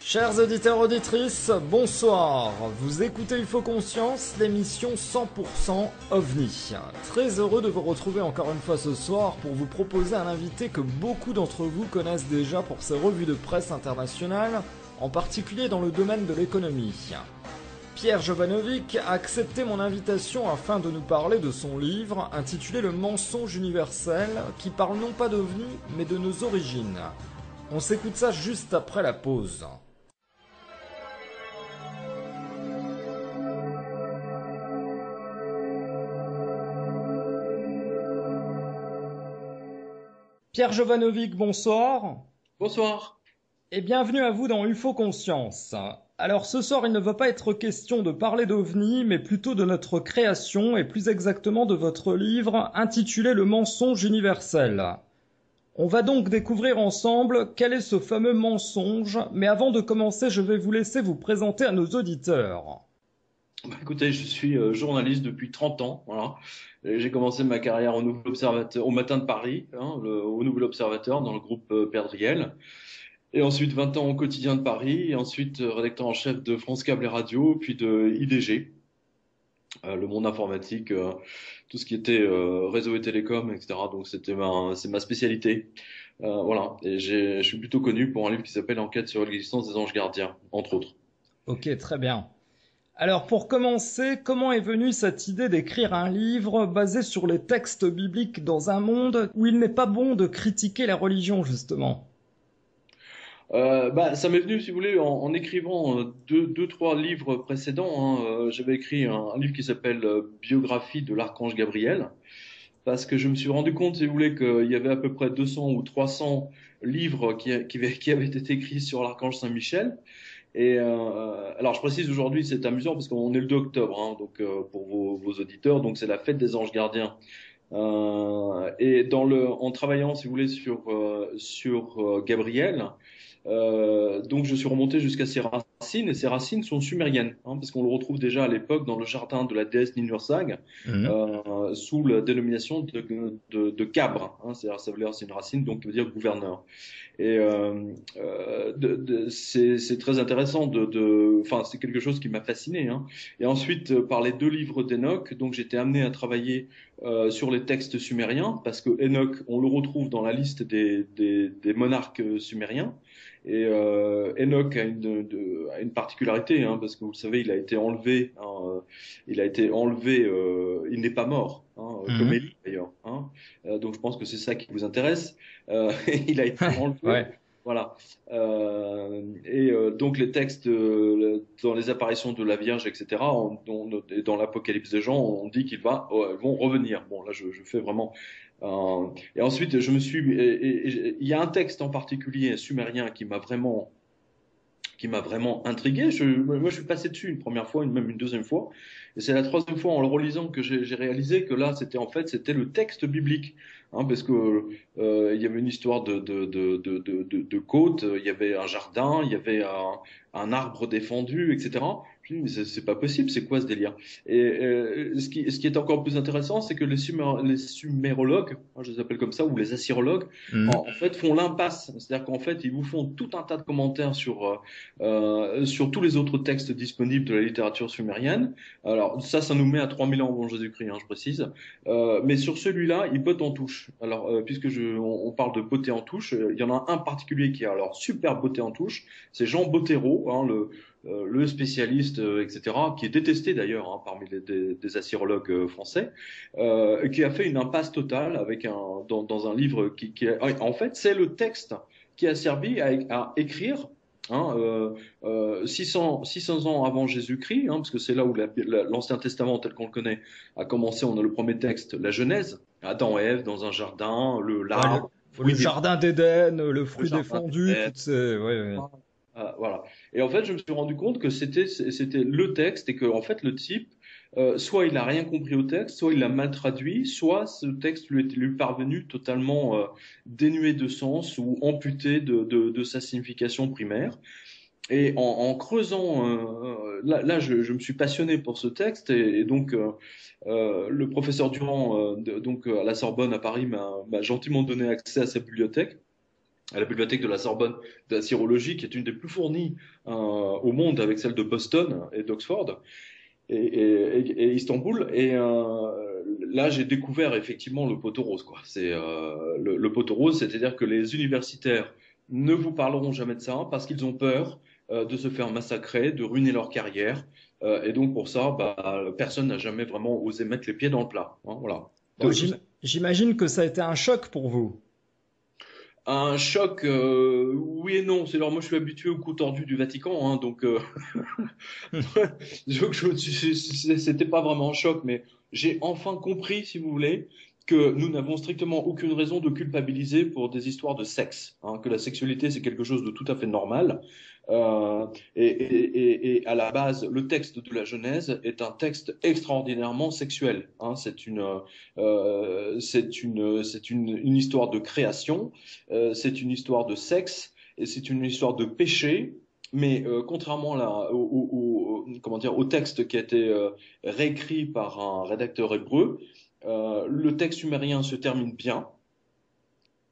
Chers auditeurs auditrices, bonsoir. Vous écoutez UFO Conscience, l'émission 100% OVNI. Très heureux de vous retrouver encore une fois ce soir pour vous proposer un invité que beaucoup d'entre vous connaissent déjà pour ses revues de presse internationales, en particulier dans le domaine de l'économie. Pierre Jovanovic a accepté mon invitation afin de nous parler de son livre intitulé Le mensonge universel, qui parle non pas d'OVNI, mais de nos origines. On s'écoute ça juste après la pause. Pierre Jovanovic, bonsoir. Bonsoir. Et bienvenue à vous dans UFO Conscience. Alors ce soir, il ne va pas être question de parler d'OVNI, mais plutôt de notre création, et plus exactement de votre livre intitulé Le mensonge universel. On va donc découvrir ensemble quel est ce fameux mensonge, mais avant de commencer, je vais vous laisser vous présenter à nos auditeurs. Écoutez, je suis journaliste depuis 30 ans. Voilà. J'ai commencé ma carrière au Nouvel Observateur, au Matin de Paris, au Nouvel Observateur, dans le groupe Perdriel. Et ensuite 20 ans au Quotidien de Paris, et ensuite rédacteur en chef de France Câble et Radio, puis de IDG, le monde informatique, tout ce qui était réseau et télécom, etc. Donc c'est ma spécialité. Voilà. Et je suis plutôt connu pour un livre qui s'appelle Enquête sur l'existence des anges gardiens, entre autres. Ok, très bien. Alors pour commencer, comment est venue cette idée d'écrire un livre basé sur les textes bibliques dans un monde où il n'est pas bon de critiquer la religion, justement ? Ça m'est venu, si vous voulez, en écrivant trois livres précédents. J'avais écrit un livre qui s'appelle Biographie de l'archange Gabriel, parce que je me suis rendu compte, si vous voulez, qu'il y avait à peu près 200 ou 300 livres qui avaient été écrits sur l'archange Saint-Michel. Et alors, je précise aujourd'hui, c'est amusant parce qu'on est le 2 octobre, donc pour vos auditeurs, donc c'est la fête des anges gardiens. Et en travaillant, si vous voulez, sur Gabriel. Donc je suis remonté jusqu'à ses racines, et ses racines sont sumériennes, parce qu'on le retrouve déjà à l'époque dans le jardin de la déesse Ninursag, sous la dénomination de Cabre, c'est-à-dire ça veut dire c'est une racine donc qui veut dire gouverneur. Et c'est très intéressant enfin c'est quelque chose qui m'a fasciné. Et ensuite par les deux livres d'Enoch, donc j'étais amené à travailler sur les textes sumériens, parce que Enoch, on le retrouve dans la liste des monarques sumériens. Et Enoch a une particularité, parce que vous le savez, il a été enlevé. Il n'est pas mort, comme Élie d'ailleurs. Donc je pense que c'est ça qui vous intéresse. Il a été enlevé. Ouais. Voilà. Donc les textes dans les apparitions de la Vierge, etc., et dans l'Apocalypse des Jean, on dit qu'ils vont revenir. Bon, là, je fais vraiment. Et ensuite, il y a un texte en particulier sumérien qui m'a vraiment intrigué. Moi, je suis passé dessus une première fois, même une deuxième fois. Et c'est la troisième fois en le relisant que j'ai réalisé que là, c'était le texte biblique. Parce que il y avait une histoire de côte, il y avait un jardin, il y avait un arbre défendu, etc. Je me dis, mais c'est pas possible, c'est quoi ce délire? Et ce qui est encore plus intéressant, c'est que les sumérologues, je les appelle comme ça, ou les assyrologues, en fait, font l'impasse. C'est-à-dire qu'en fait, ils vous font tout un tas de commentaires sur tous les autres textes disponibles de la littérature sumérienne. Alors ça nous met à 3000 ans avant Jésus-Christ, je précise. Mais sur celui-là, ils bottent en touche. Alors, puisque on parle de beauté en touche, il y en a un particulier qui a alors super beauté en touche, c'est Jean Bottero, le spécialiste, etc., qui est détesté d'ailleurs parmi des assyrologues français, qui a fait une impasse totale dans un livre en fait, c'est le texte qui a servi à écrire 600 ans avant Jésus-Christ, parce que c'est là où l'Ancien Testament tel qu'on le connaît a commencé. On a le premier texte, la Genèse, Adam et Ève dans un jardin, l'arbre, le jardin d'Éden, le fruit défendu, toutes ces... voilà. Et en fait, je me suis rendu compte que c'était le texte, et que en fait le type, soit il a rien compris au texte, soit il l'a mal traduit, soit ce texte lui est parvenu totalement dénué de sens ou amputé de sa signification primaire. Et en creusant, là je me suis passionné pour ce texte, et donc le professeur Durand, donc à la Sorbonne à Paris, m'a gentiment donné accès à sa bibliothèque. à la bibliothèque de la Sorbonne de la sirologie, qui est une des plus fournies au monde, avec celle de Boston et d'Oxford et Istanbul. Et là, j'ai découvert effectivement le poteau rose, quoi. C'est le poteau rose, c'est-à-dire que les universitaires ne vous parleront jamais de ça parce qu'ils ont peur de se faire massacrer, de ruiner leur carrière. Et donc pour ça, bah, personne n'a jamais vraiment osé mettre les pieds dans le plat. Hein, voilà. Donc Tout, j'imagine que ça a été un choc pour vous. un choc, oui et non. C'est alors moi je suis habitué au cou tordu du Vatican, hein, donc c'était pas vraiment un choc, mais j'ai enfin compris, si vous voulez, que nous n'avons strictement aucune raison de culpabiliser pour des histoires de sexe, hein, que la sexualité c'est quelque chose de tout à fait normal. Et à la base, le texte de la Genèse est un texte extraordinairement sexuel. Hein, une histoire de création, c'est une histoire de sexe, et c'est une histoire de péché. Mais contrairement comment dire, au texte qui a été réécrit par un rédacteur hébreu, le texte sumérien se termine bien.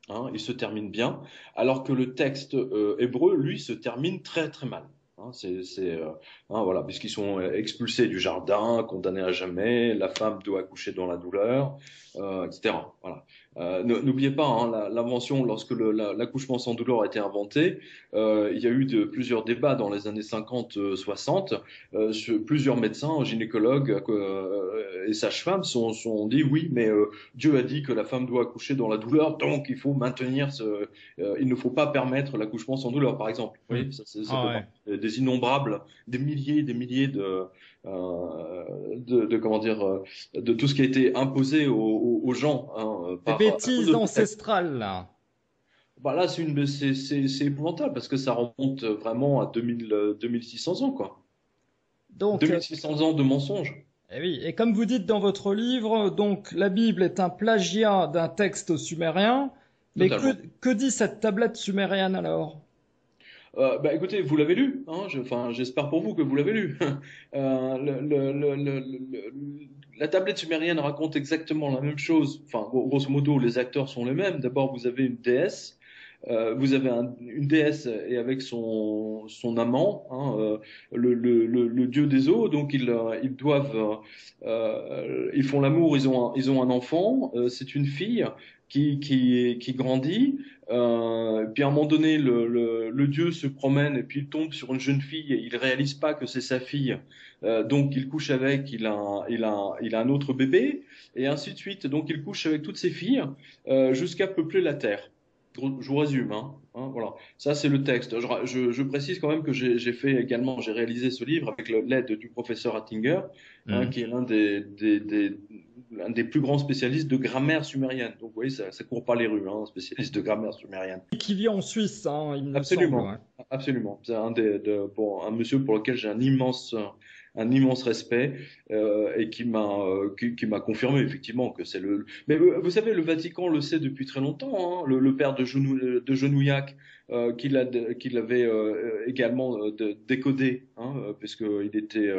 Hein, il se termine bien, alors que le texte hébreu, lui, se termine très très mal. Hein, voilà, puisqu'ils sont expulsés du jardin, condamnés à jamais, la femme doit accoucher dans la douleur, etc. Voilà. N'oubliez pas, hein, l'invention, lorsque l'accouchement sans douleur a été inventé, il y a eu plusieurs débats dans les années 50-60. Plusieurs médecins, gynécologues et sages-femmes sont dit oui, mais Dieu a dit que la femme doit accoucher dans la douleur, donc il faut maintenir il ne faut pas permettre l'accouchement sans douleur, par exemple. Oui, ça Ah fait ouais. partie des innombrables, des milliers comment dire, de tout ce qui a été imposé aux gens, hein, Des à cause bêtises de ce texte. ancestrales, là. Bah là, c'est épouvantable parce que ça remonte vraiment à 2600 ans, quoi. Donc, 2600 ans de mensonges. eh oui, et comme vous dites dans votre livre, donc la Bible est un plagiat d'un texte sumérien, mais Totalement. que dit cette tablette sumérienne alors? Bah écoutez, vous l'avez lu, hein, enfin j'espère pour vous que vous l'avez lu. La tablette sumérienne raconte exactement la même chose. Enfin, grosso modo, les acteurs sont les mêmes. D'abord, vous avez une déesse, vous avez une déesse et avec son amant, hein, le dieu des eaux. Donc ils doivent, ils font l'amour, ils ont un enfant. C'est une fille qui grandit. Puis à un moment donné, le dieu se promène et puis il tombe sur une jeune fille et il réalise pas que c'est sa fille. Donc il couche avec, il a un autre bébé et ainsi de suite. Donc il couche avec toutes ses filles jusqu'à peupler la terre. Je vous résume, hein, voilà. Ça c'est le texte. Je précise quand même que j'ai réalisé ce livre avec l'aide du professeur Attinger, hein, Hmm. qui est l'un des plus grands spécialistes de grammaire sumérienne. Donc, vous voyez, ça court pas les rues, hein, spécialiste de grammaire sumérienne. Qui vit en Suisse, hein, il me semble. Absolument, Ouais. absolument. C'est un monsieur pour lequel j'ai un immense respect et qui m'a confirmé effectivement que c'est le. Mais vous savez, le Vatican le sait depuis très longtemps. Hein, le père de Genouillac qui l'avait également décodé, hein, puisqu'il était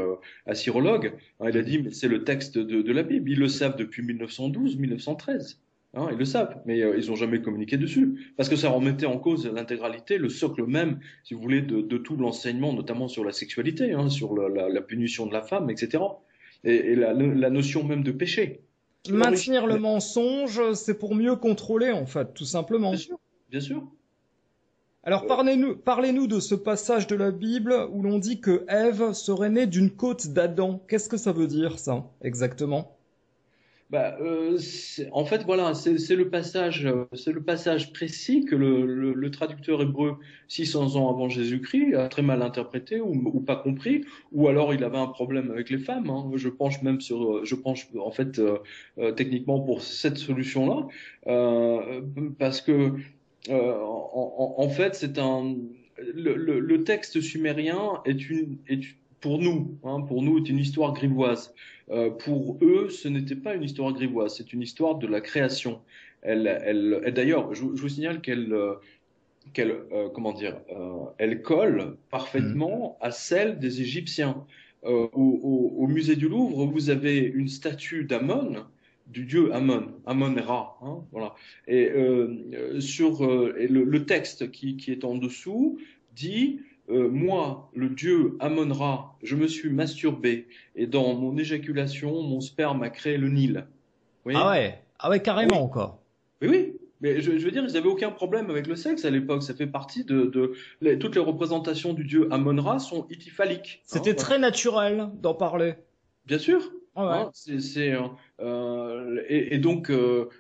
assyrologue. Hein, il a dit mais c'est le texte de la Bible. Ils le savent depuis 1912, 1913. Hein, ils le savent, mais ils n'ont jamais communiqué dessus, parce que ça remettait en cause l'intégralité, le socle même, si vous voulez, de tout l'enseignement, notamment sur la sexualité, hein, sur la punition de la femme, etc. Et la notion même de péché. Maintenir le mensonge, c'est pour mieux contrôler, en fait, tout Bien simplement. sûr, bien sûr. Alors parlez-nous de ce passage de la Bible où l'on dit que Ève serait née d'une côte d'Adam. Qu'est-ce que ça veut dire, ça, exactement? Bah, en fait, voilà, c'est le passage précis que le traducteur hébreu 600 ans avant Jésus-Christ a très mal interprété ou pas compris, ou alors il avait un problème avec les femmes. Hein. Je penche en fait techniquement pour cette solution-là, parce que en fait, le texte sumérien pour nous, hein, pour nous, est une histoire grivoise. Pour eux, ce n'était pas une histoire grivoise, c'est une histoire de la création. Et d'ailleurs, je vous signale comment dire, elle colle Hmm. parfaitement à celle des Égyptiens. Au musée du Louvre, vous avez une statue d'Amon du dieu Amon, Amon-Ra, hein, voilà. Et et le texte qui est en dessous dit moi, le dieu Amon-Ra, je me suis masturbé et dans mon éjaculation, mon sperme a créé le Nil. Vous voyez? Ah ouais, Ah oui, carrément, quoi. oui, oui. Mais je veux dire, ils n'avaient aucun problème avec le sexe à l'époque. Ça fait partie toutes les représentations du dieu Amon-Ra sont ithyphalliques. Hein, C'était voilà. très naturel d'en parler. Bien sûr. Ah ouais. Hein, et donc le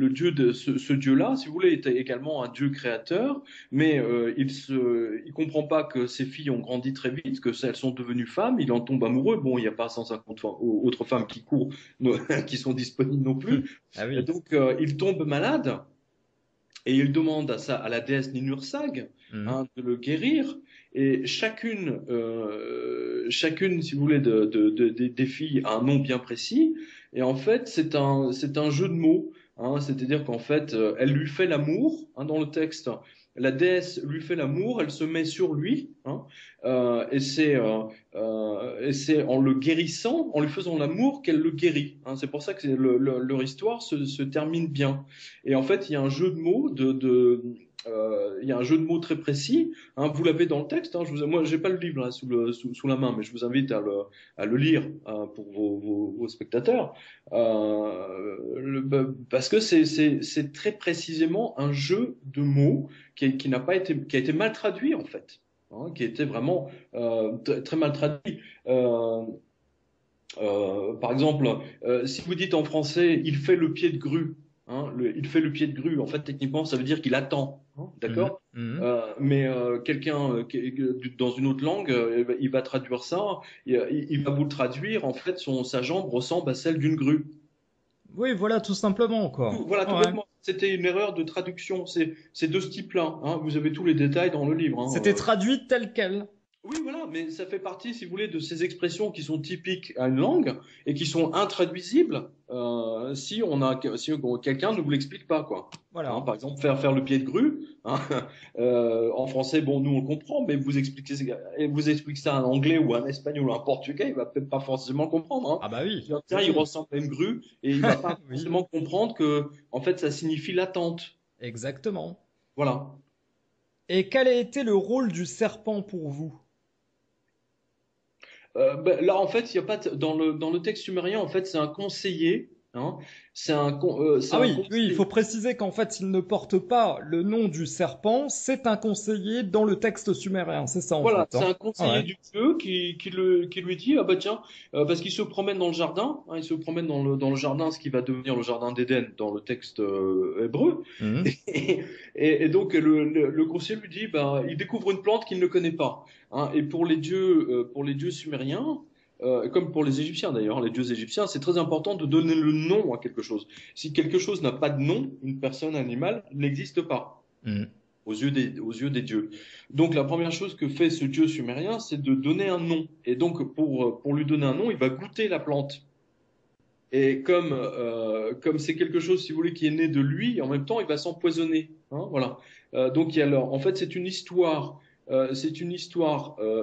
dieu de ce dieu-là, si vous voulez, était également un dieu créateur, mais il comprend pas que ses filles ont grandi très vite, que elles sont devenues femmes. Il en tombe amoureux. Bon, il n'y a pas 150 autres femmes qui courent, qui sont disponibles non plus. Ah Et oui. donc il tombe malade. Et il demande à la déesse Ninursag, Mhm. hein, de le guérir. Et chacune, si vous voulez, des filles a un nom bien précis. Et en fait, c'est un jeu de mots. Hein, c'est-à-dire qu'en fait, elle lui fait l'amour, hein, dans le texte. La déesse lui fait l'amour, elle se met sur lui, hein, et c'est en le guérissant, en lui faisant l'amour, qu'elle le guérit. Hein. C'est pour ça que leur histoire se termine bien. Et en fait, il y a un jeu de mots il y a un jeu de mots très précis. Hein, vous l'avez dans le texte. Hein, moi, j'ai pas le livre là, sous la main, mais je vous invite à le lire pour vos spectateurs, parce que c'est très précisément un jeu de mots qui n'a pas été, qui a été mal traduit en fait, hein, qui a été vraiment très mal traduit. Euh, Par exemple, si vous dites en français, il fait le pied de grue, hein, il fait le pied de grue, en fait, techniquement, ça veut dire qu'il attend, hein, Mhm. d'accord? Mhm. Mais quelqu'un dans une autre langue, il va traduire ça, il va vous le traduire, en fait, sa jambe ressemble à celle d'une grue. Oui, voilà, tout simplement, quoi. Voilà, tout Ah ouais. bêtement. C'était une erreur de traduction. C'est de ce type-là. Hein. Vous avez tous les détails dans le livre. C'était Hein. traduit tel quel. Oui, voilà, mais ça fait partie, si vous voulez, de ces expressions qui sont typiques à une langue et qui sont intraduisibles si quelqu'un ne vous l'explique pas, quoi. Hein, Voilà. par exemple, faire le pied de grue. Hein, en français, bon, nous on le comprend, mais vous expliquez ça à un anglais ou à un espagnol ou à un portugais, il va peut-être pas forcément comprendre. Hein. Ah bah Il oui. va dire, Oui, tiens, il oui. ressemble à une grue et il va pas Oui. forcément comprendre que, en fait, ça signifie l'attente. Exactement. Voilà. Et quel a été le rôle du serpent pour vous? Ben, là, en fait, il y a pas dans le texte sumérien, en fait, c'est un conseiller. Hein, c'est Ah un oui, oui, il faut conseiller. préciser qu'en fait, il ne porte pas le nom du serpent, c'est un conseiller dans le texte sumérien, c'est ça en Voilà, fait, c'est hein. un Ah conseiller ouais. du dieu qui lui dit, ah bah tiens, parce qu'il se promène dans le jardin, hein, il se promène dans le jardin, ce qui va devenir le jardin d'Éden dans le texte hébreu. Mhm. Et, et donc le conseiller lui dit, bah, il découvre une plante qu'il ne connaît pas. Hein, et pour les dieux sumériens, comme pour les Égyptiens d'ailleurs, les dieux égyptiens, c'est très important de donner le nom à quelque chose. Si quelque chose n'a pas de nom, une personne, un animal, n'existe pas Mhm. aux yeux des dieux. Donc la première chose que fait ce dieu sumérien, c'est de donner un nom. Et donc pour lui donner un nom, il va goûter la plante. Et comme c'est quelque chose, si vous voulez, qui est né de lui, en même temps, il va s'empoisonner. Hein, voilà. Donc en fait, c'est une histoire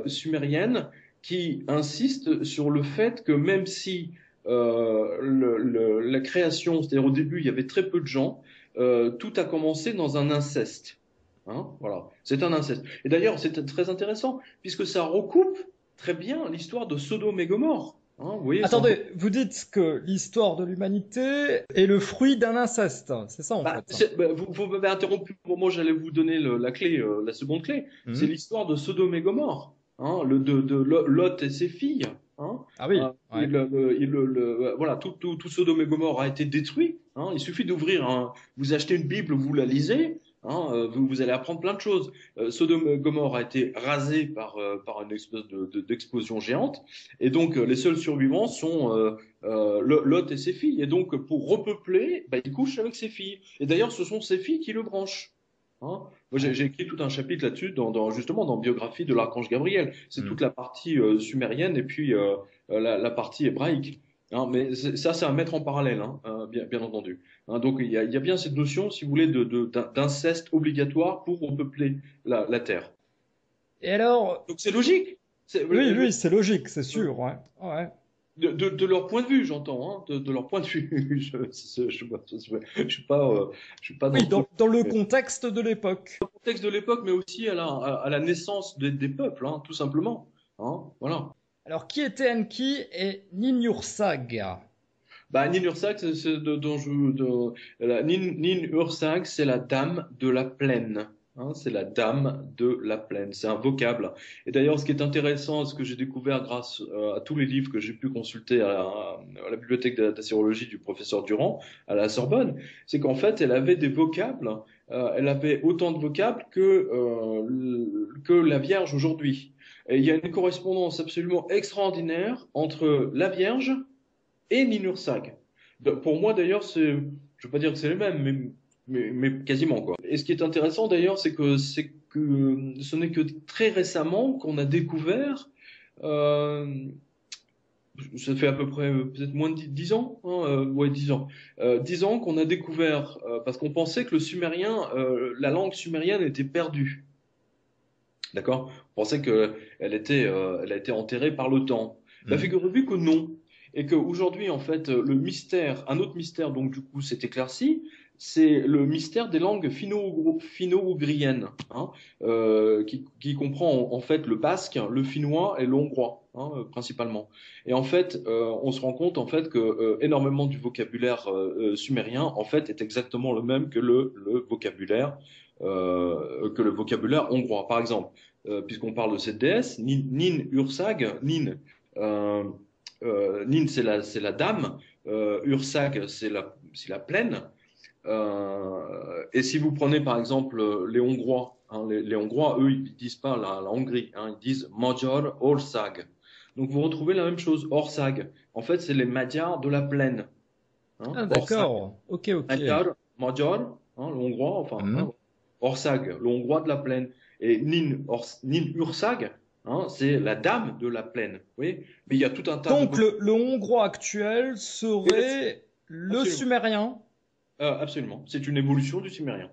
sumérienne qui insiste sur le fait que même si la création, c'est-à-dire au début, il y avait très peu de gens, tout a commencé dans un inceste. Hein, voilà, c'est un inceste. Et d'ailleurs, c'est très intéressant puisque ça recoupe très bien l'histoire de Sodome et Gomorrhe. Hein, vous voyez, c'est encore. Attendez, vous dites que l'histoire de l'humanité est le fruit d'un inceste, c'est ça en fait. Vous m'avez interrompu au moment où j'allais vous donner la clé, la seconde clé. C'est Mhm. l'histoire de Sodome et Gomorre, hein, de Lot et ses filles. Hein. Ah oui, ouais. Voilà, tout Sodome et Gomorre a été détruit. Hein. Il suffit vous achetez une Bible, vous la lisez, hein, vous allez apprendre plein de choses. Sodome et Gomorre a été rasé par une espèce d'explosion géante, et donc les seuls survivants sont Lot et ses filles. Et donc, pour repeupler, bah, il couche avec ses filles. Et d'ailleurs, ce sont ses filles qui le branchent. Hein. Moi, Ouais. j'ai écrit tout un chapitre là-dessus, justement dans Biographie de l'archange Gabriel. C'est Mhm. toute la partie sumérienne et puis la partie hébraïque. Hein, mais ça, c'est à mettre en parallèle, hein, bien entendu. Hein, donc, il y a bien cette notion, si vous voulez, d'inceste obligatoire pour repeupler la Terre. Et alors, Donc, c'est logique. oui, oui, c'est logique, c'est sûr, ouais. Ouais. de leur point de vue, j'entends, hein, de leur point de vue. Je suis pas dans Oui, ce truc. dans le contexte de l'époque. Au contexte de l'époque, mais aussi à la naissance des peuples, hein, tout simplement. Hein, voilà. Alors, qui était Enki et Ninhursag? Bah, Nin Ursak, Nin Ursak, c'est la dame de la plaine. Hein, c'est la dame de la plaine. C'est un vocable. Et d'ailleurs, ce qui est intéressant, ce que j'ai découvert grâce à tous les livres que j'ai pu consulter à la bibliothèque d'Assyriologie du professeur Durand à la Sorbonne, c'est qu'en fait, elle avait des vocables. Elle avait autant de vocables que la Vierge aujourd'hui. Et il y a une correspondance absolument extraordinaire entre la Vierge et Ninursag. Pour moi, d'ailleurs, je ne veux pas dire que c'est les mêmes, mais quasiment, quoi. Et ce qui est intéressant, d'ailleurs, c'est que ce n'est que très récemment qu'on a découvert, euh, ça fait à peu près peut-être moins de 10 ans, hein, ouais, 10 ans, 10 ans qu'on a découvert, parce qu'on pensait que le sumérien, la langue sumérienne était perdue. D'accord? On pensait elle a été enterrée par le temps. Bah, Mhm. figurez-vous que non. Et qu'aujourd'hui, en fait, le mystère, un autre mystère, donc du coup, s'est éclairci, c'est le mystère des langues finno-ougriennes, hein, qui comprend en fait le basque, le finnois et le hongrois, hein, principalement. Et en fait, on se rend compte en fait que énormément du vocabulaire sumérien, en fait, est exactement le même que le vocabulaire hongrois. Par exemple, puisqu'on parle de cette déesse, Nin Ursag, euh, Nin c'est la dame, Ursag c'est la plaine. Et si vous prenez par exemple les Hongrois, hein, les Hongrois, eux, ils disent pas la Hongrie, hein, ils disent Magyar Ország. Donc vous retrouvez la même chose, Ország. En fait, c'est les Magyars de la plaine. Hein, Ah, Ország. d'accord. Ok, ok. Magyar, hein, le hongrois, enfin, Mhm. hein, Orsag, le hongrois de la plaine. Et Nin Ursag, hein, c'est la dame de la plaine. Oui, mais il y a tout un tas de Donc, vocables. le hongrois actuel serait le Absolument. sumérien. Absolument. C'est une évolution du sumérien.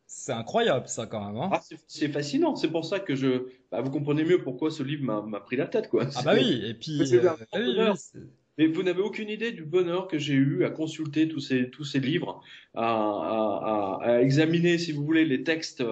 C'est incroyable, ça, quand même, hein. Ah, c'est fascinant. C'est pour ça que vous comprenez mieux pourquoi ce livre m'a pris la tête, quoi. Ah bah oui, et puis, C'est un grand oui, oui, bonheur. Mais vous n'avez aucune idée du bonheur que j'ai eu à consulter tous ces livres, à examiner, si vous voulez, les textes,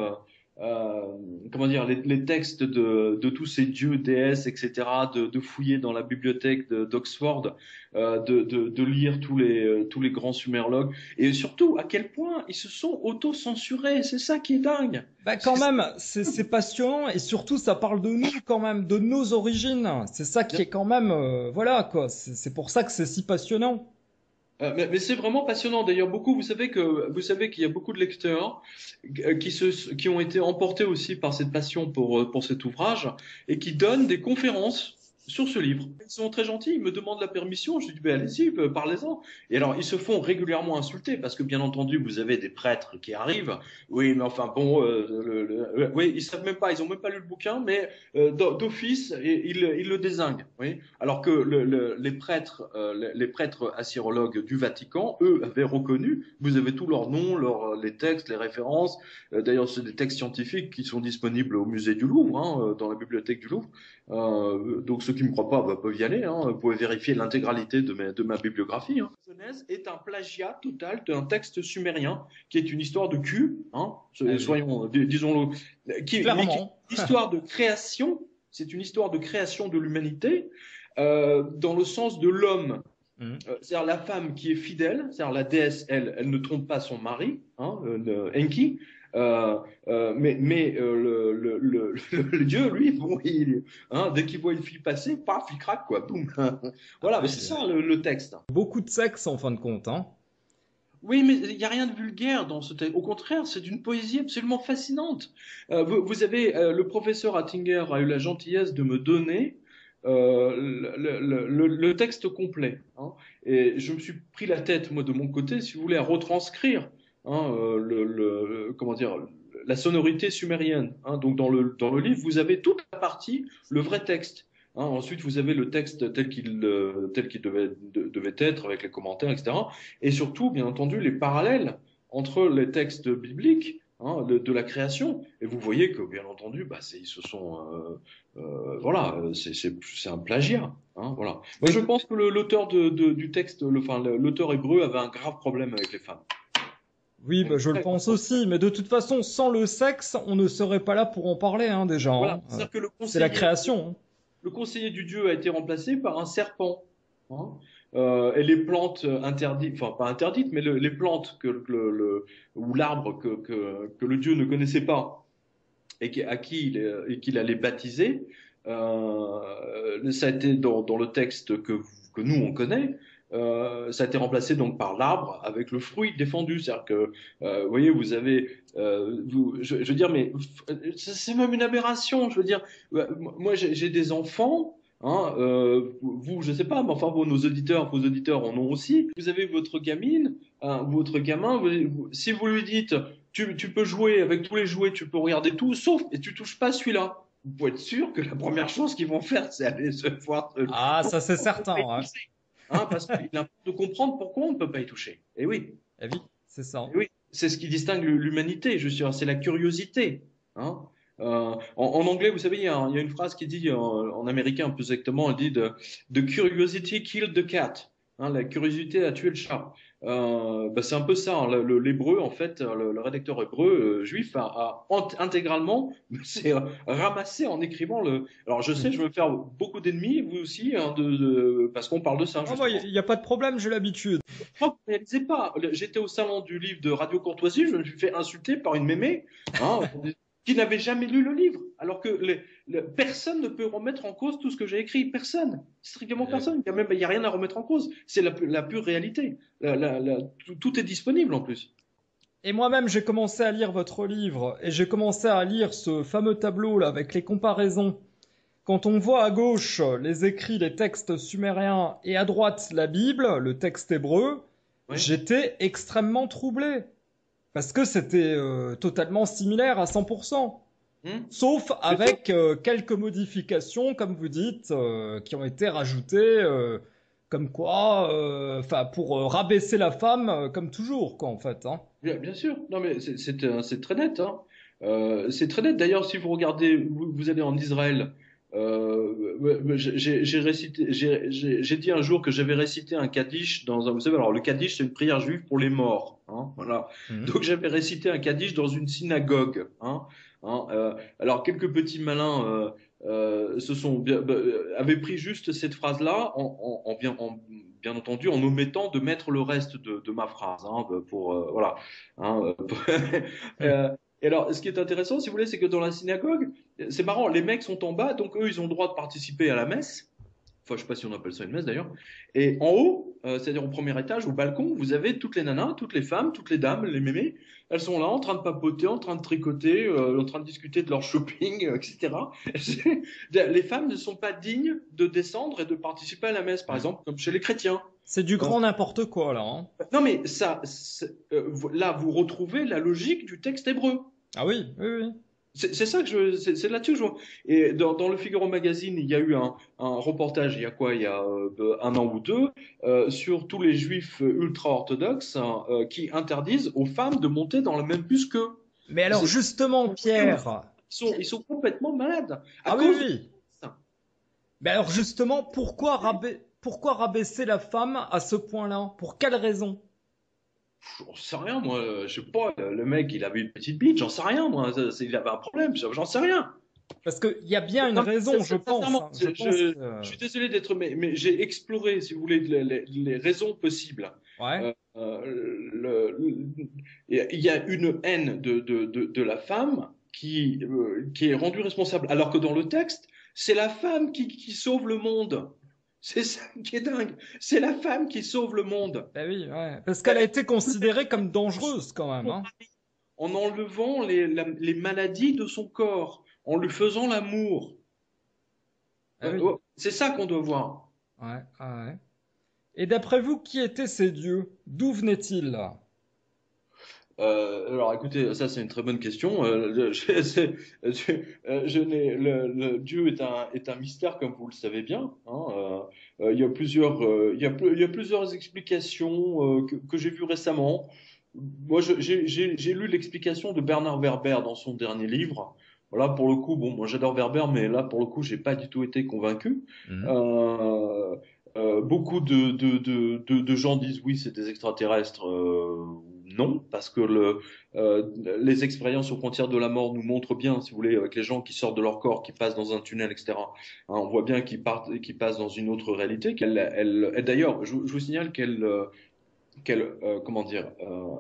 comment dire, les textes de tous ces dieux, déesses, etc., de fouiller dans la bibliothèque d'Oxford, de lire tous les grands sumérologues, et surtout à quel point ils se sont auto-censurés. C'est ça qui est dingue. bah quand même, c'est passionnant et surtout ça parle de nous quand même, de nos origines. C'est ça qui est quand même, voilà quoi. C'est pour ça que c'est si passionnant. Mais c'est vraiment passionnant. D'ailleurs, vous savez qu'il y a beaucoup de lecteurs qui ont été emportés aussi par cette passion pour cet ouvrage et qui donnent des conférences sur ce livre. Ils sont très gentils, ils me demandent la permission. Je dis, ben allez-y, parlez-en. Et alors, ils se font régulièrement insulter parce que, bien entendu, vous avez des prêtres qui arrivent. Oui, mais enfin bon, oui, ils savent même pas, ils ont même pas lu le bouquin, mais d'office, ils le dézinguent. Oui. Alors que les prêtres assyrologues du Vatican, eux, avaient reconnu, vous avez tous leurs noms, les textes, les références. D'ailleurs, c'est des textes scientifiques qui sont disponibles au musée du Louvre, hein, dans la bibliothèque du Louvre. Donc ceux qui me croient pas peuvent y aller. Hein. Vous pouvez vérifier l'intégralité de ma bibliographie. Hein. La Genèse est un plagiat total d'un texte sumérien qui est une histoire de cul, hein, Ah oui, soyons, disons-le, mais qui est clairement. une histoire de création. C'est une histoire de création de l'humanité dans le sens de l'homme. Mhm. C'est-à-dire la femme qui est fidèle, c'est-à-dire la déesse, elle ne trompe pas son mari, hein, Enki, le dieu, lui, bon, hein, dès qu'il voit une fille passer, paf, il craque, quoi, boum. Ah Voilà, bah mais c'est oui. ça le texte. Beaucoup de sexe en fin de compte, hein. Oui, mais il n'y a rien de vulgaire dans ce texte. Au contraire, c'est d'une poésie absolument fascinante. Vous avez, le professeur Attinger a eu la gentillesse de me donner le texte complet. Hein. Et je me suis pris la tête, moi, de mon côté, si vous voulez, à retranscrire hein, comment dire, la sonorité sumérienne. Hein. Donc, dans le livre, vous avez toute la partie, le vrai texte. Hein, ensuite, vous avez le texte tel qu'il devait être, avec les commentaires, etc. Et surtout, bien entendu, les parallèles entre les textes bibliques, hein, de la création. Et vous voyez que, bien entendu, bah, ils se sont, voilà, c'est un plagiat. Hein, voilà. Moi, je Oui. pense que l'auteur du texte, l'auteur hébreu avait un grave problème avec les femmes. Oui, bah, je le pense aussi, mais de toute façon, sans le sexe, on ne serait pas là pour en parler, hein, déjà. Voilà, Hein. c'est-à-dire que C'est la création. Hein. le conseiller du dieu a été remplacé par un serpent. Hein. Et les plantes interdites, enfin pas interdites, mais les plantes ou l'arbre que le dieu ne connaissait pas à qui et qu'il allait baptiser, ça a été dans le texte que nous on connaît. Ça a été remplacé donc par l'arbre avec le fruit défendu. C'est-à-dire que, vous voyez, vous avez, je veux dire, mais c'est même une aberration. Je veux dire, moi j'ai des enfants. Hein, vous, je sais pas, mais enfin, nos auditeurs, vos auditeurs en ont aussi. Vous avez votre gamine, hein, votre gamin. Si vous lui dites, tu peux jouer avec tous les jouets, tu peux regarder tout, sauf et tu touches pas celui-là. Vous pouvez être sûr que la première chose qu'ils vont faire, c'est aller se voir. Ah, ça c'est certain. Ouais. Hein, parce qu'il est important de comprendre pourquoi on ne peut pas y toucher. Et oui, Eh oui, c'est ça. et oui, c'est ce qui distingue l'humanité, je suis, c'est la curiosité. Hein. En anglais, vous savez, il y a une phrase qui dit, en américain un peu exactement, elle dit The curiosity killed the cat. Hein, la curiosité a tué le chat. Bah, c'est un peu ça. Hein, l'hébreu, en fait, le rédacteur hébreu juif a intégralement c'est ramassé en écrivant le. Alors, je sais, je vais me faire beaucoup d'ennemis, vous aussi, hein, parce qu'on parle de ça, Oh, moi, justement. il n'y a pas de problème, j'ai l'habitude. Moi, vous ne réalisez pas. J'étais au salon du livre de Radio Courtoisie, je me suis fait insulter par une mémé, hein, qui n'avait jamais lu le livre, alors que personne ne peut remettre en cause tout ce que j'ai écrit. Personne, strictement personne. Il y a rien à remettre en cause. C'est la pure réalité. Tout est disponible en plus. Et moi-même, j'ai commencé à lire votre livre et j'ai commencé à lire ce fameux tableau là avec les comparaisons. Quand on voit à gauche les écrits, les textes sumériens et à droite la Bible, le texte hébreu, Oui. j'étais extrêmement troublé. Parce que c'était totalement similaire à 100%. Sauf avec quelques modifications, comme vous dites, qui ont été rajoutées, comme quoi, enfin, pour rabaisser la femme, comme toujours, quoi, en fait. Hein. Bien sûr. Non, mais c'est très net. Hein. C'est très net. D'ailleurs, si vous regardez, vous allez en Israël. J'ai récité, j'ai dit un jour que j'avais récité un kaddish dans un. Vous savez, alors le kaddish, c'est une prière juive pour les morts. Hein, voilà. Donc j'avais récité un kaddish dans une synagogue. Hein, alors quelques petits malins avaient pris juste cette phrase-là bien entendu, en omettant de mettre le reste de ma phrase, hein, pour voilà. Hein, et alors, ce qui est intéressant, si vous voulez, c'est que dans la synagogue, c'est marrant, les mecs sont en bas, donc eux, ils ont le droit de participer à la messe. Enfin, je sais pas si on appelle ça une messe d'ailleurs. Et en haut, c'est-à-dire au premier étage, au balcon, vous avez toutes les nanas, toutes les femmes, toutes les dames, les mémés. Elles sont là en train de papoter, en train de tricoter, en train de discuter de leur shopping, etc. Les femmes ne sont pas dignes de descendre et de participer à la messe, par exemple, comme chez les chrétiens. C'est du grand n'importe quoi, là. Hein. Non, mais là, vous retrouvez la logique du texte hébreu. Ah oui, oui, oui. C'est ça que c'est là-dessus que je vois. Et dans le Figaro Magazine, il y a eu un reportage, il y a quoi, il y a un an ou deux, sur tous les juifs ultra-orthodoxes qui interdisent aux femmes de monter dans le même bus qu'eux. Mais alors, justement, Pierre. Ils sont complètement malades. Ah oui, oui. Mais alors, justement, pourquoi rabaisser la femme à ce point-là? Pour quelle raison? J'en sais rien, moi. Je sais pas, le mec, il avait une petite bite, j'en sais rien, moi. Il avait un problème, j'en sais rien. Parce qu'il y a bien une raison, je pense. Hein. Je suis désolé d'être, mais j'ai exploré, si vous voulez, les raisons possibles. Ouais. Il y a une haine de la femme qui est rendue responsable, alors que dans le texte, c'est la femme qui sauve le monde. C'est ça qui est dingue. C'est la femme qui sauve le monde. Ben oui, ouais. Parce qu'elle a été considérée comme dangereuse quand même. Hein. En enlevant les maladies de son corps, en lui faisant l'amour. Ah oui. C'est ça qu'on doit voir. Ouais, ouais. Et d'après vous, qui étaient ces dieux? D'où venaient-ils? Alors écoutez, ça c'est une très bonne question. Dieu est un mystère comme vous le savez bien. Hein. Il y a plusieurs explications que j'ai vues récemment. moi, j'ai lu l'explication de Bernard Werber dans son dernier livre. Voilà, pour le coup, bon, moi j'adore Werber, mais là, pour le coup, j'ai pas du tout été convaincu. Mhm. Euh, Beaucoup de gens disent oui, c'est des extraterrestres. Non, parce que euh, les expériences aux frontières de la mort nous montrent bien, si vous voulez, avec les gens qui sortent de leur corps, qui passent dans un tunnel, etc. Hein, on voit bien qu'ils partent, qu'ils passent dans une autre réalité. Et d'ailleurs, je vous signale comment dire,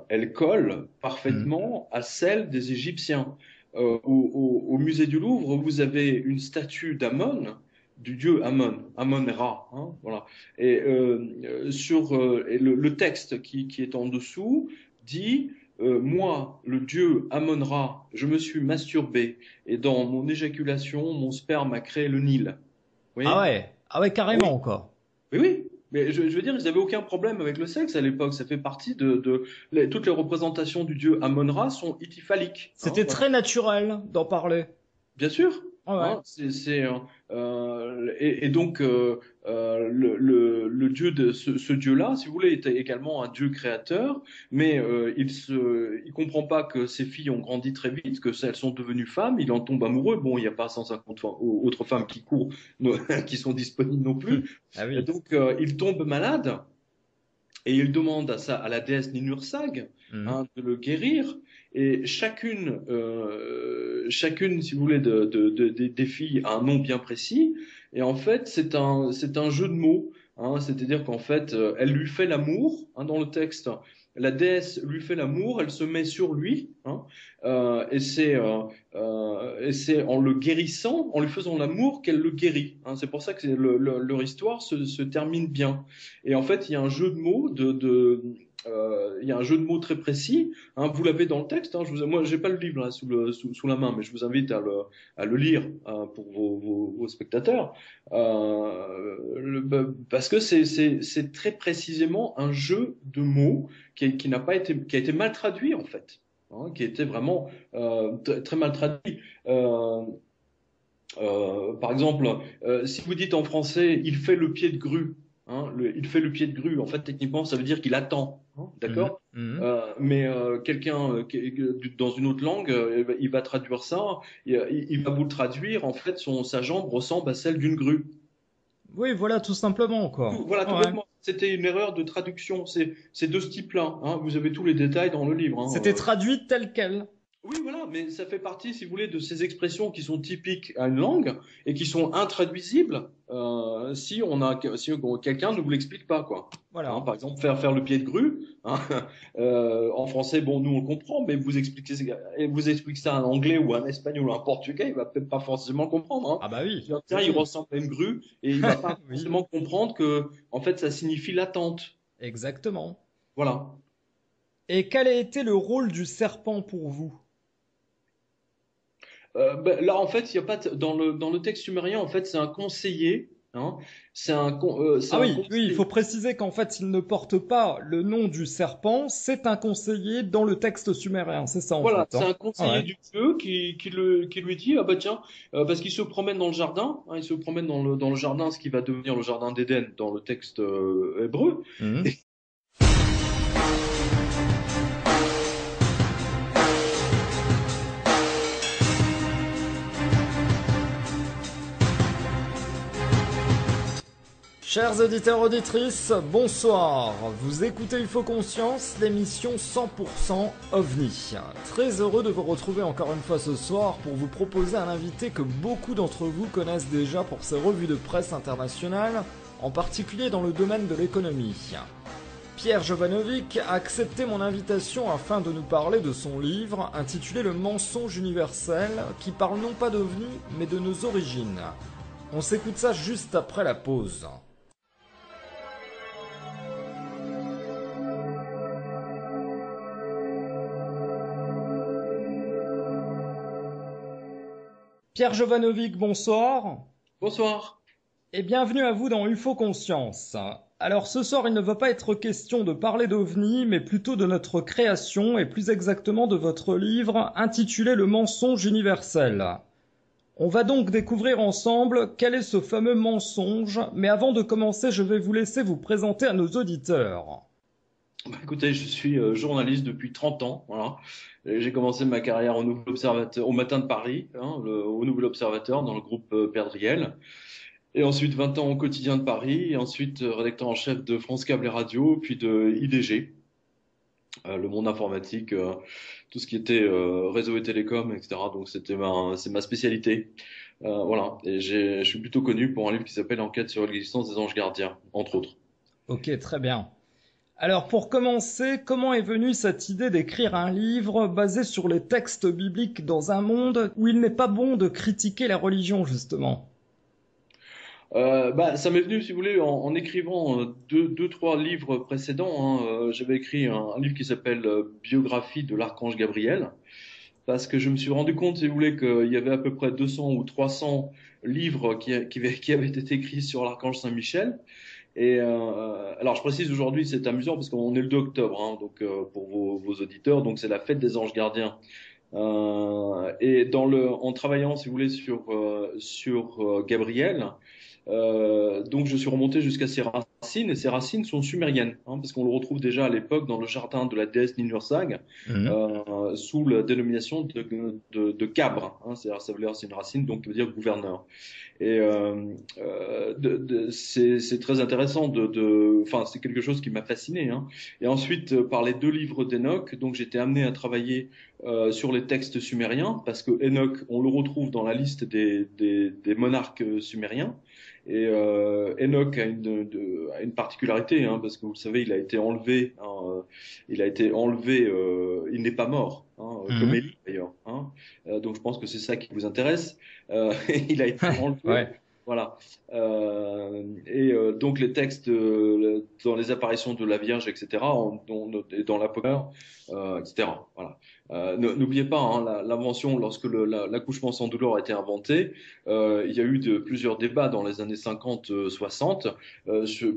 elle colle Mhm. parfaitement à celle des Égyptiens. Au musée du Louvre, vous avez une statue d'Amon, du dieu Amon, Amon-Ra, hein, voilà. Et le texte qui est en dessous dit moi, le dieu Amon-Ra, je me suis masturbé et dans mon éjaculation, mon sperme a créé le Nil. Vous voyez? Ah ouais, Ah carrément oui, encore. oui, oui. Mais je veux dire, ils n'avaient aucun problème avec le sexe à l'époque. Ça fait partie toutes les représentations du dieu Amon-Ra sont ityphaliques. Hein, C'était voilà. très naturel d'en parler. Bien sûr. Ah ouais. Hein, et donc le dieu de ce dieu-là, si vous voulez, est également un dieu créateur, mais il comprend pas que ses filles ont grandi très vite, que elles sont devenues femmes. Il en tombe amoureux. Bon, il n'y a pas 150 autres femmes qui courent, qui sont disponibles non plus. Ah Et oui. donc il tombe malade. Et il demande à la déesse Ninursag, Mhm. hein, de le guérir. Et chacune, si vous voulez, des filles a un nom bien précis. Et en fait, c'est un jeu de mots. Hein, c'est-à-dire qu'en fait, elle lui fait l'amour, hein, dans le texte. La déesse lui fait l'amour, elle se met sur lui, hein, et c'est en le guérissant, en lui faisant l'amour, qu'elle le guérit. Hein. C'est pour ça que leur histoire se termine bien. Et en fait, il y a un jeu de mots il y a un jeu de mots très précis. Hein, vous l'avez dans le texte. Hein, moi, j'ai pas le livre là, sous la main, mais je vous invite à le lire pour vos spectateurs, parce que c'est très précisément un jeu de mots qui n'a pas été, qui a été mal traduit en fait, hein, qui a été vraiment très mal traduit. Euh, Par exemple, si vous dites en français, il fait le pied de grue, hein, il fait le pied de grue, en fait, techniquement, ça veut dire qu'il attend, hein, Mhm. d'accord? Mhm. Mais quelqu'un dans une autre langue, il va traduire ça, il va vous le traduire, en fait, sa jambe ressemble à celle d'une grue. Oui, voilà, tout simplement, quoi. Voilà, tout Ouais. bêtement. C'était une erreur de traduction. C'est de ce type-là. Hein. Vous avez tous les détails dans le livre. Hein. C'était traduit tel quel. Oui, voilà, mais ça fait partie, si vous voulez, de ces expressions qui sont typiques à une langue et qui sont intraduisibles si quelqu'un ne vous l'explique pas, quoi. Hein, Voilà. par exemple, faire le pied de grue. Hein, en français, bon, nous on le comprend, mais vous expliquez ça à un anglais ou à un espagnol ou à un portugais, il va peut-être pas forcément comprendre. Hein. Ah bah Il oui. va Oui, dire, il oui. ressemble à une grue et il va pas Oui, forcément comprendre que, en fait, ça signifie l'attente. exactement. Voilà. Et quel a été le rôle du serpent pour vous? Ben, là, en fait, il y a pas dans le texte sumérien, en fait, c'est un conseiller. Hein, c'est Ah un oui, oui, il faut conseiller. préciser qu'en fait, il ne porte pas le nom du serpent, c'est un conseiller dans le texte sumérien, c'est ça en Voilà, fait, c'est hein. un Ah conseiller ouais. du dieu qui lui dit, ah bah tiens, parce qu'il se promène dans le jardin, hein, il se promène dans le jardin, ce qui va devenir le jardin d'Éden dans le texte hébreu. Mhm. Chers auditeurs auditrices, bonsoir. Vous écoutez UFO Conscience, l'émission 100% OVNI. Très heureux de vous retrouver encore une fois ce soir pour vous proposer un invité que beaucoup d'entre vous connaissent déjà pour ses revues de presse internationales, en particulier dans le domaine de l'économie. Pierre Jovanovic a accepté mon invitation afin de nous parler de son livre intitulé Le mensonge universel, qui parle non pas d'OVNI, mais de nos origines. On s'écoute ça juste après la pause. Pierre Jovanovic, bonsoir, Bonsoir. et bienvenue à vous dans UFO Conscience. Alors ce soir, il ne va pas être question de parler d'OVNI, mais plutôt de notre création, et plus exactement de votre livre intitulé Le mensonge universel. On va donc découvrir ensemble quel est ce fameux mensonge, mais avant de commencer, je vais vous laisser vous présenter à nos auditeurs. Bah, écoutez, je suis journaliste depuis 30 ans. Voilà. Et j'ai commencé ma carrière au Nouvel Observateur, au Matin de Paris, au Nouvel Observateur, dans le groupe Perdriel. Et ensuite 20 ans au Quotidien de Paris. Et ensuite rédacteur en chef de France Câble et Radio, puis de IDG, le monde informatique, tout ce qui était réseau et télécom, etc. Donc c'est ma spécialité. Voilà. Et je suis plutôt connu pour un livre qui s'appelle Enquête sur l'existence des anges gardiens, entre autres. Ok, très bien. Alors pour commencer, comment est venue cette idée d'écrire un livre basé sur les textes bibliques dans un monde où il n'est pas bon de critiquer la religion, justement? Ça m'est venu, si vous voulez, en écrivant trois livres précédents, hein. J'avais écrit un livre qui s'appelle Biographie de l'archange Gabriel, parce que je me suis rendu compte, si vous voulez, qu'il y avait à peu près 200 ou 300 livres qui avaient été écrits sur l'archange Saint-Michel. Et alors, je précise aujourd'hui, c'est amusant parce qu'on est le 2 octobre, hein, donc pour vos auditeurs, donc c'est la fête des anges gardiens. Et en travaillant, si vous voulez, sur Gabriel. Donc je suis remonté jusqu'à ses racines, et ses racines sont sumériennes, hein, parce qu'on le retrouve déjà à l'époque dans le jardin de la déesse Ninursag, Mhm. sous la dénomination de Cabre, hein, ça veut dire, c'est une racine, donc qui veut dire gouverneur. Et c'est très intéressant enfin c'est quelque chose qui m'a fasciné, hein. Et ensuite par les deux livres d'Enoch, donc j'étais amené à travailler sur les textes sumériens, parce que Enoch, on le retrouve dans la liste des monarques sumériens. Et Enoch a une particularité, hein, parce que vous le savez, il a été enlevé, hein, il n'est pas mort, hein, comme Mhm. Élie d'ailleurs, hein. Donc je pense que c'est ça qui vous intéresse. Il a été enlevé, Ouais. voilà. Donc les textes dans les apparitions de la Vierge, etc., et dans l'Apocalypse, etc. Voilà. N'oubliez pas, hein, l'invention, lorsque l'accouchement sans douleur a été inventé, il y a eu plusieurs débats dans les années 50-60.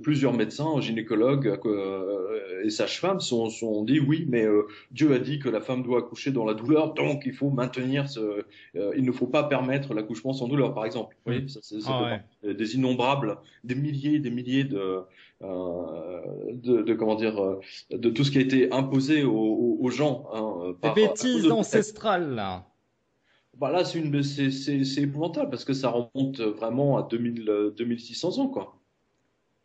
Plusieurs médecins, gynécologues et sages-femmes sont dit oui, mais Dieu a dit que la femme doit accoucher dans la douleur, donc il faut maintenir il ne faut pas permettre l'accouchement sans douleur, par exemple. Vous Mhm. voyez, ça Ah fait ouais. partie des innombrables, des milliers comment dire, de tout ce qui a été imposé aux gens, hein, Des à cause bêtises de ça. ancestrales, là. Bah là, c'est épouvantable parce que ça remonte vraiment à 2600 ans, quoi.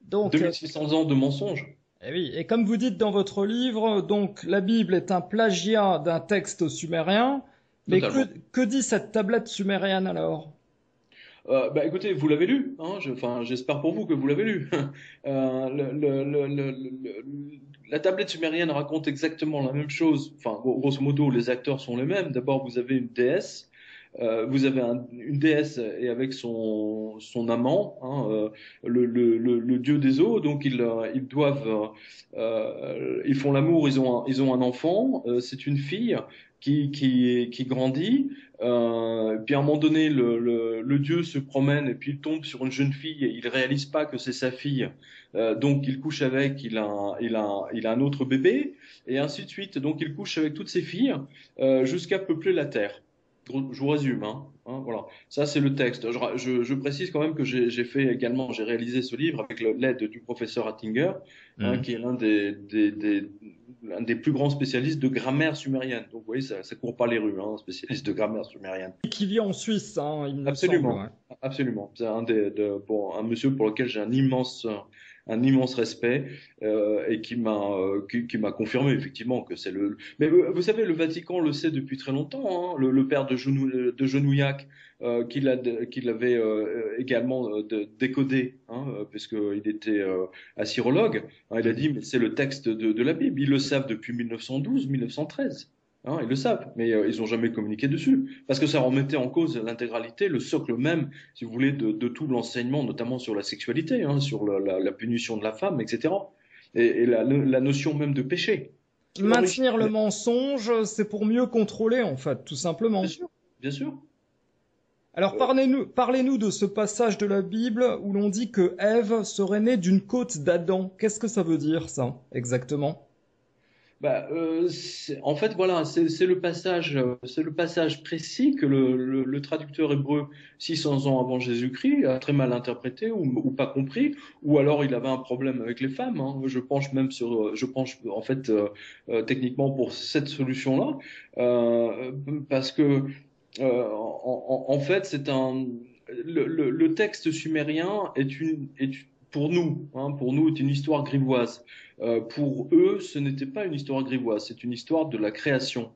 Donc, 2600 ans de mensonges. eh oui, et comme vous dites dans votre livre, donc la Bible est un plagiat d'un texte sumérien, mais Totalement. que dit cette tablette sumérienne alors? Bah écoutez, vous l'avez lu, hein, enfin, j'espère pour vous que vous l'avez lu. La tablette sumérienne raconte exactement la même chose. Enfin, grosso modo, les acteurs sont les mêmes. D'abord, vous avez une déesse, vous avez une déesse et avec son amant, hein, le dieu des eaux. Donc ils doivent, ils font l'amour, ils ont un enfant. C'est une fille qui grandit. Puis à un moment donné, le dieu se promène et puis il tombe sur une jeune fille et il réalise pas que c'est sa fille. Donc il couche avec, il a un autre bébé et ainsi de suite. Donc il couche avec toutes ses filles jusqu'à peupler la terre. Je vous résume, hein, voilà. Ça c'est le texte. Je précise quand même que j'ai réalisé ce livre avec l'aide du professeur Attinger, hein, Mhm. qui est l'un des plus grands spécialistes de grammaire sumérienne. Donc vous voyez, ça court pas les rues, hein, spécialiste de grammaire sumérienne. Qui vit en Suisse, hein, il me semble. Absolument, Ouais. absolument. C'est pour un monsieur pour lequel j'ai un immense respect et qui m'a confirmé effectivement que c'est le. Mais vous savez, le Vatican le sait depuis très longtemps, hein, le père de Genouillac qui l'avait également décodé, hein, puisqu'il était assyrologue. Hein, il a dit mais c'est le texte de la Bible. Ils le savent depuis 1912, 1913. Hein, ils le savent, mais ils n'ont jamais communiqué dessus, parce que ça remettait en cause l'intégralité, le socle même, si vous voulez, de tout l'enseignement, notamment sur la sexualité, hein, sur la punition de la femme, etc. Et la notion même de péché. Parce que l'origine, Maintenir le mensonge, c'est pour mieux contrôler, en fait, tout bien simplement. sûr, bien sûr. Alors Euh, parlez-nous de ce passage de la Bible où l'on dit que Ève serait née d'une côte d'Adam. Qu'est-ce que ça veut dire, ça, exactement? En fait, voilà, c'est le passage précis que le traducteur hébreu 600 ans avant Jésus-Christ a très mal interprété ou pas compris, ou alors il avait un problème avec les femmes. Hein. Je penche en fait techniquement pour cette solution-là, parce que en fait, le texte sumérien pour nous, pour nous, est une histoire grivoise. Pour eux, ce n'était pas une histoire grivoise, c'est une histoire de la création.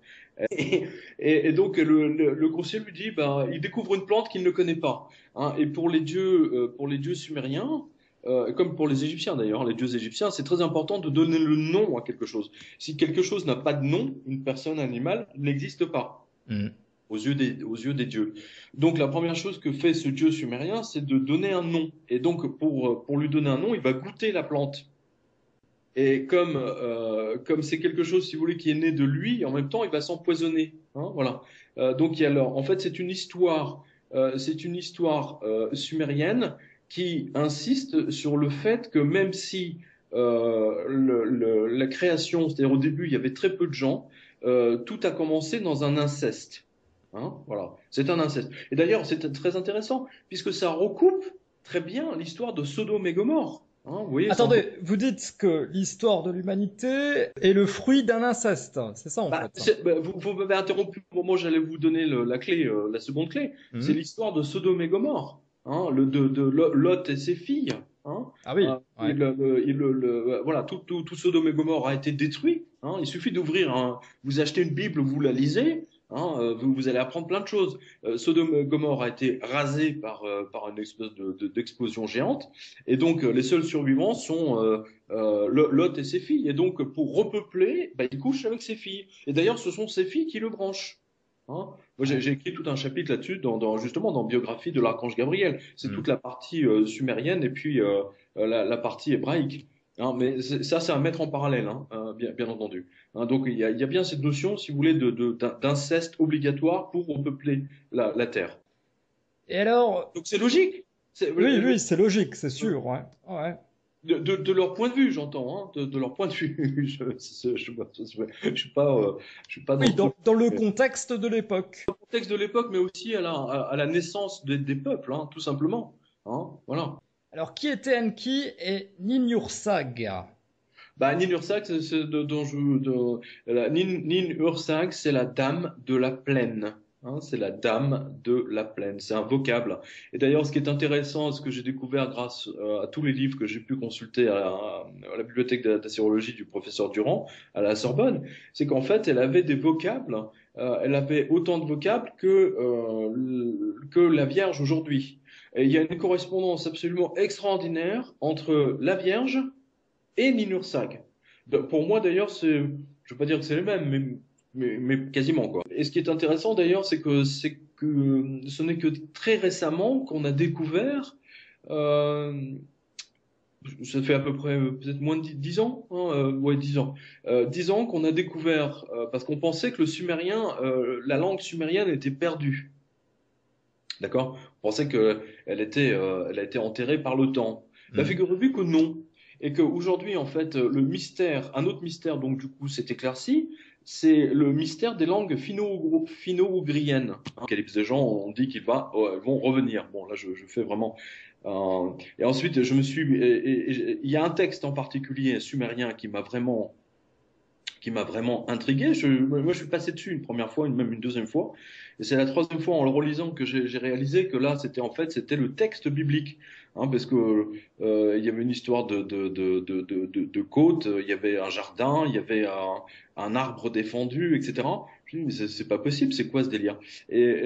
Et, et donc le coursier lui dit, bah, il découvre une plante qu'il ne connaît pas. Hein. Et pour les dieux sumériens, comme pour les Égyptiens d'ailleurs, les dieux égyptiens, c'est très important de donner le nom à quelque chose. Si quelque chose n'a pas de nom, une personne, un animal, n'existe pas aux yeux des dieux. Donc la première chose que fait ce dieu sumérien, c'est de donner un nom. Et donc pour lui donner un nom, il va goûter la plante. Et comme c'est quelque chose, si vous voulez, qui est né de lui, en même temps, il va s'empoisonner. Hein, voilà. Donc en fait, c'est une histoire sumérienne qui insiste sur le fait que même si la création, c'est-à-dire au début, il y avait très peu de gens, tout a commencé dans un inceste. Hein, voilà, c'est un inceste. Et d'ailleurs, c'est très intéressant puisque ça recoupe très bien l'histoire de Sodome et Gomorrhe. Hein, vous voyez, Attendez, vous dites que l'histoire de l'humanité est le fruit d'un inceste, c'est ça en fait? vous m'avez interrompu au moment où j'allais vous donner la clé, la seconde clé. C'est Mhm. l'histoire de Sodome et Gomorre, hein, de Lot et ses filles. Hein. Ah oui, ouais. Voilà, tout Sodome et Gomorre a été détruit. Hein. Il suffit vous achetez une Bible, vous la lisez. Hein, vous allez apprendre plein de choses. Sodome et Gomorre a été rasé par une espèce d'explosion géante, et donc les seuls survivants sont Lot et ses filles. Et donc pour repeupler, bah, il couche avec ses filles. Et d'ailleurs, ce sont ses filles qui le branchent. Hein. Moi, j'ai écrit tout un chapitre là-dessus, justement dans Biographie de l'archange Gabriel. C'est toute Mhm. la partie sumérienne et puis la partie hébraïque. Hein, mais ça, c'est à mettre en parallèle, hein, bien entendu. Hein, donc, il y a bien cette notion, si vous voulez, d'inceste obligatoire pour repeupler la Terre. Et alors, Donc, c'est logique. oui, oui, c'est logique, c'est sûr, ouais. Ouais. De leur point de vue, j'entends, hein, de leur point de vue. Je suis pas, je suis pas dans Oui, le truc. dans le contexte de l'époque. Contexte de l'époque, mais aussi à la naissance des peuples, hein, tout simplement. Hein, voilà. Alors, qui était Enki et Ninhursag? Bah, Ninhursag, Ninhursag, c'est la dame de la plaine. Hein, c'est la dame de la plaine. C'est un vocable. Et d'ailleurs, ce qui est intéressant, ce que j'ai découvert grâce à tous les livres que j'ai pu consulter à la bibliothèque d'Assyrologie du professeur Durand à la Sorbonne, c'est qu'en fait, elle avait des vocables. Elle avait autant de vocables que la Vierge aujourd'hui. Et il y a une correspondance absolument extraordinaire entre la Vierge et Ninhursag. Pour moi, d'ailleurs, je veux pas dire que c'est les mêmes, mais quasiment, quoi. Et ce qui est intéressant, d'ailleurs, c'est que ce n'est que très récemment qu'on a découvert, euh, ça fait à peu près peut-être moins de 10 ans, hein, ouais, 10 ans, 10 ans qu'on a découvert, parce qu'on pensait que le sumérien, la langue sumérienne était perdue. D'accord? On pensait elle a été enterrée par le temps. Bah, Mhm. figurez-vous que non. Et qu'aujourd'hui, en fait, un autre mystère, donc du coup, s'est éclairci, c'est le mystère des langues finno-ougriennes. Hein, des gens ont dit elles vont revenir. Bon, là, je fais vraiment. Et ensuite, il y a un texte en particulier sumérien qui m'a vraiment intrigué. Moi, je suis passé dessus une première fois, même une deuxième fois. Et c'est la troisième fois en le relisant que j'ai réalisé que là, c'était le texte biblique. Hein, parce que il y avait une histoire de côte, il y avait un jardin, il y avait un arbre défendu, etc. Je me dis, mais c'est pas possible, c'est quoi ce délire? Et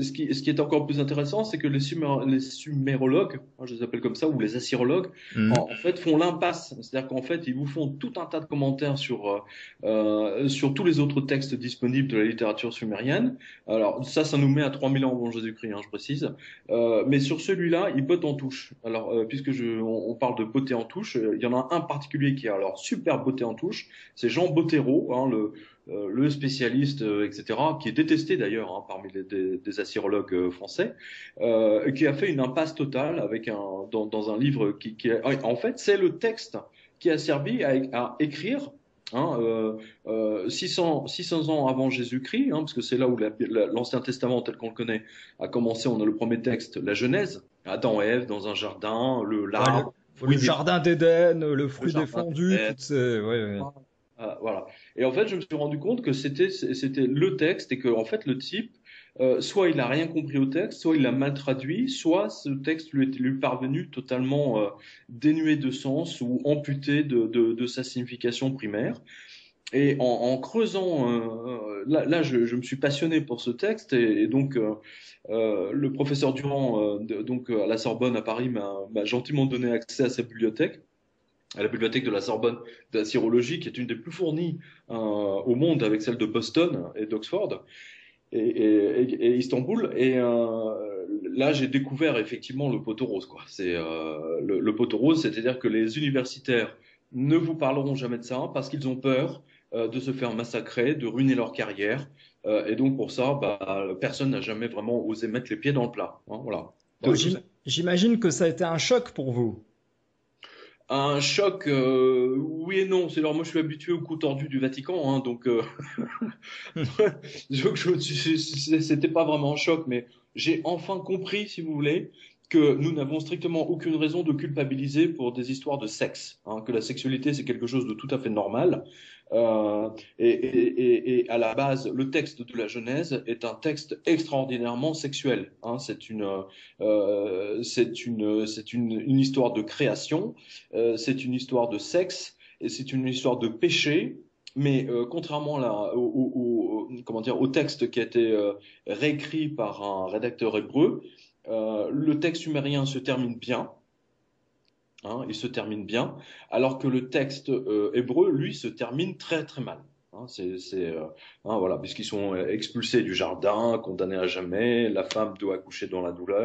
ce qui est encore plus intéressant, c'est que les sumérologues, hein, je les appelle comme ça, ou les assyrologues, Mhm. en fait, font l'impasse. C'est-à-dire qu'en fait, ils vous font tout un tas de commentaires sur tous les autres textes disponibles de la littérature sumérienne. Alors ça nous met à 3000 ans avant Jésus-Christ, hein, je précise. Mais sur celui-là, il botte en touche. Alors, on parle de beauté en touche, il y en a un particulier qui a alors super beauté en touche, c'est Jean Bottero, hein, le spécialiste, etc., qui est détesté d'ailleurs, hein, parmi des assyrologues français, qui a fait une impasse totale dans un livre en fait, c'est le texte qui a servi à écrire Hein, 600 ans avant Jésus-Christ, hein, parce que c'est là où l'Ancien Testament tel qu'on le connaît a commencé. On a le premier texte, la Genèse, Adam et Ève dans un jardin, Ouais, l'arbre, le fruit des jardin d'Éden, le le fruit jardin défendu, d'Éden. toutes ces... Ouais, ouais. Voilà. Et en fait, je me suis rendu compte que c'était le texte et que en fait le type, soit il a rien compris au texte, soit il l'a mal traduit, soit ce texte lui est parvenu totalement dénué de sens ou amputé de sa signification primaire. Et en creusant, là je me suis passionné pour ce texte et donc le professeur Durand, donc à la Sorbonne à Paris, m'a gentiment donné accès à sa bibliothèque, à la bibliothèque de la Sorbonne de la sirologie, qui est une des plus fournies au monde, avec celle de Boston et d'Oxford et Istanbul. Et là, j'ai découvert effectivement le poteau rose, quoi. C'est le poteau rose, c'est-à-dire que les universitaires ne vous parleront jamais de ça parce qu'ils ont peur de se faire massacrer, de ruiner leur carrière. Et donc pour ça, bah, personne n'a jamais vraiment osé mettre les pieds dans le plat. Hein, voilà. Donc, Donc, j'imagine que ça a été un choc pour vous. un choc, oui et non. C'est alors moi je suis habitué au cou tordu du Vatican, hein, donc c'était pas vraiment un choc, mais j'ai enfin compris, si vous voulez, que nous n'avons strictement aucune raison de culpabiliser pour des histoires de sexe, hein, que la sexualité c'est quelque chose de tout à fait normal. Et à la base, le texte de la Genèse est un texte extraordinairement sexuel. Hein, une histoire de création, c'est une histoire de sexe et c'est une histoire de péché. Mais contrairement là, comment dire, au texte qui a été réécrit par un rédacteur hébreu, le texte sumérien se termine bien. Hein, il se termine bien, alors que le texte hébreu, lui, se termine très très mal. Hein, voilà, puisqu'ils sont expulsés du jardin, condamnés à jamais, la femme doit accoucher dans la douleur.